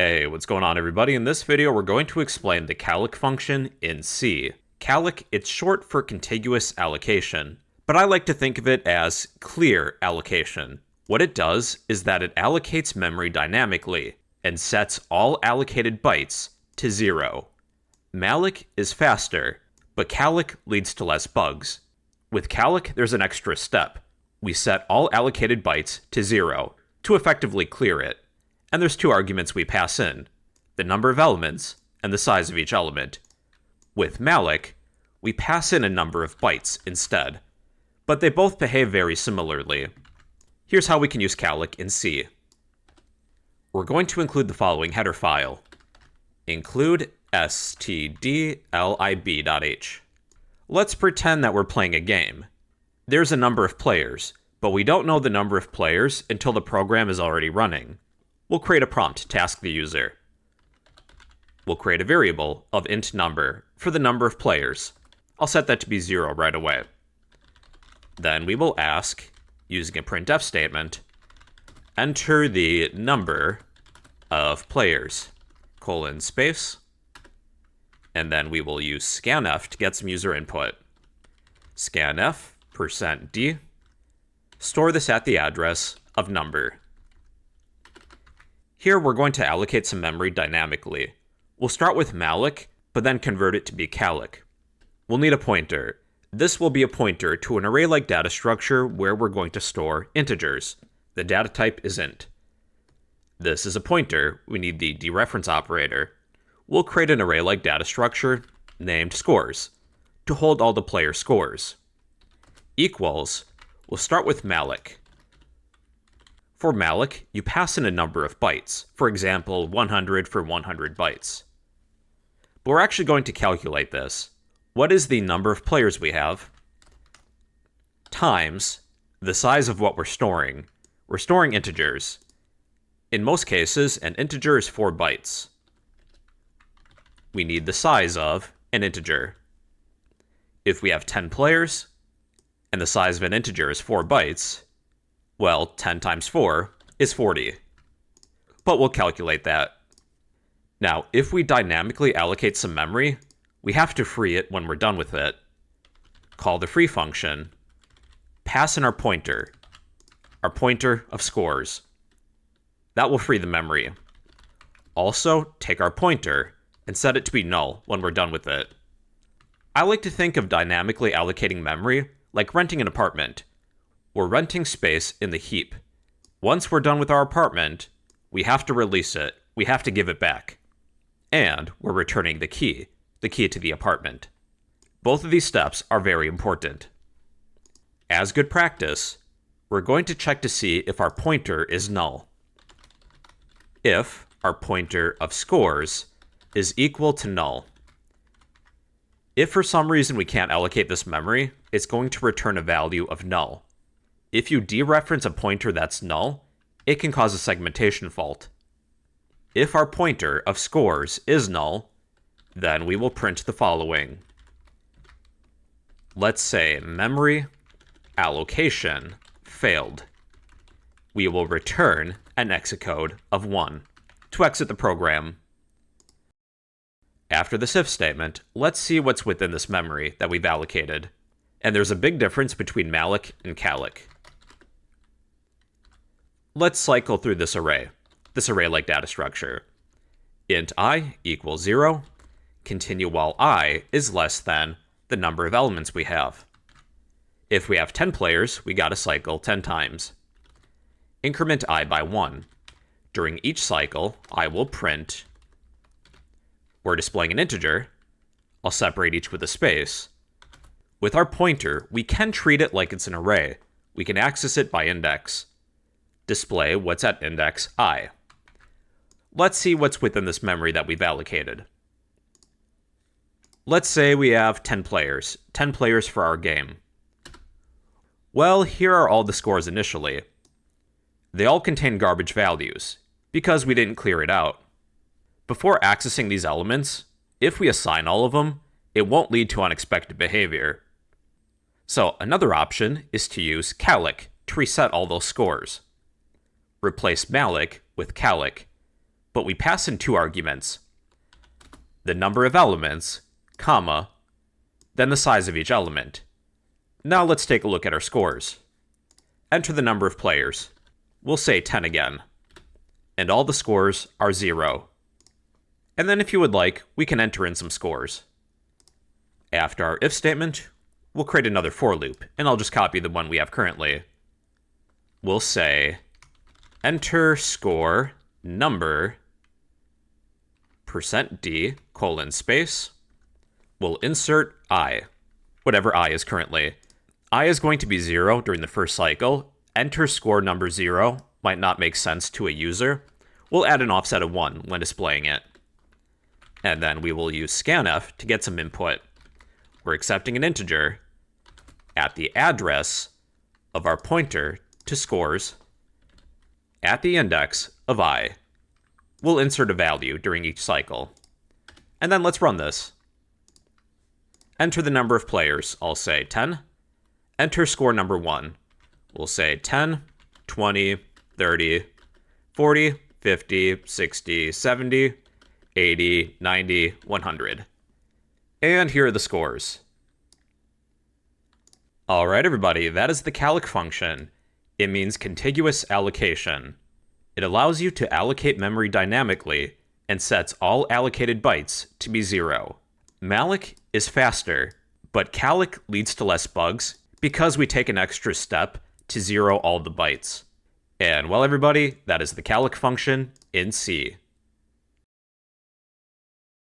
Hey, what's going on everybody? In this video, we're going to explain the calloc function in C. Calloc, it's short for contiguous allocation, but I like to think of it as clear allocation. What it does is that it allocates memory dynamically and sets all allocated bytes to 0. Malloc is faster, but calloc leads to less bugs. With calloc, there's an extra step. We set all allocated bytes to 0 to effectively clear it. And there's two arguments we pass in, the number of elements and the size of each element. With malloc, we pass in a number of bytes instead, but they both behave very similarly. Here's how we can use calloc in C. We're going to include the following header file. Include stdlib.h. Let's pretend that we're playing a game. There's a number of players, but we don't know the number of players until the program is already running. We'll create a prompt to ask the user. We'll create a variable of int number for the number of players. I'll set that to be 0 right away. Then we will ask, using a printf statement, enter the number of players, :space, and then we will use scanf to get some user input. Scanf %d, store this at the address of number. Here we're going to allocate some memory dynamically. We'll start with malloc, but then convert it to be calloc. We'll need a pointer. This will be a pointer to an array-like data structure where we're going to store integers. The data type is int. This is a pointer. We need the dereference operator. We'll create an array-like data structure named scores to hold all the player scores. Equals, we'll start with malloc. For malloc, you pass in a number of bytes, for example, 100 for 100 bytes. But we're actually going to calculate this. What is the number of players we have times the size of what we're storing? We're storing integers. In most cases, an integer is 4 bytes. We need the size of an integer. If we have 10 players, and the size of an integer is 4 bytes, well, 10 times 4 is 40. But we'll calculate that. Now, if we dynamically allocate some memory, we have to free it when we're done with it. Call the free function, pass in our pointer of scores. That will free the memory. Also, take our pointer and set it to be null when we're done with it. I like to think of dynamically allocating memory like renting an apartment. We're renting space in the heap. Once we're done with our apartment, we have to release it. We have to give it back. And we're returning the key to the apartment. Both of these steps are very important. As good practice, we're going to check to see if our pointer is null. If our pointer of scores is equal to null. If for some reason we can't allocate this memory, it's going to return a value of null. If you dereference a pointer that's null, it can cause a segmentation fault. If our pointer of scores is null, then we will print the following. Let's say memory allocation failed. We will return an exit code of 1 to exit the program. After this if statement, let's see what's within this memory that we've allocated. And there's a big difference between malloc and calloc. Let's cycle through this array-like data structure. Int I equals 0, continue while I is less than the number of elements we have. If we have 10 players, we gotta cycle 10 times. Increment I by 1. During each cycle, I will print. We're displaying an integer. I'll separate each with a space. With our pointer, we can treat it like it's an array. We can access it by index. Display what's at index I. Let's see what's within this memory that we've allocated. Let's say we have 10 players for our game. Well, here are all the scores initially. They all contain garbage values, because we didn't clear it out. Before accessing these elements, if we assign all of them, it won't lead to unexpected behavior. So another option is to use calloc to reset all those scores. Replace malloc with calloc. but we pass in 2 arguments. The number of elements, comma, then the size of each element. Now let's take a look at our scores. Enter the number of players. We'll say 10 again. And all the scores are 0. And then if you would like, we can enter in some scores. After our if statement, we'll create another for loop, and I'll just copy the one we have currently. We'll say enter score number %d colon space. We'll insert I, whatever I is currently. I is going to be 0 during the first cycle. Enter score number 0 might not make sense to a user. We'll add an offset of 1 when displaying it. And then we will use scanf to get some input. We're accepting an integer at the address of our pointer to scores at the index of I. We'll insert a value during each cycle. And then let's run this. Enter the number of players. I'll say 10. Enter score number 1. We'll say 10, 20, 30, 40, 50, 60, 70, 80, 90, 100. And here are the scores. Alright everybody, that is the calloc function. It means contiguous allocation. It allows you to allocate memory dynamically and sets all allocated bytes to be 0. Malloc is faster, but calloc leads to less bugs because we take an extra step to 0 all the bytes. And well everybody, that is the calloc function in C.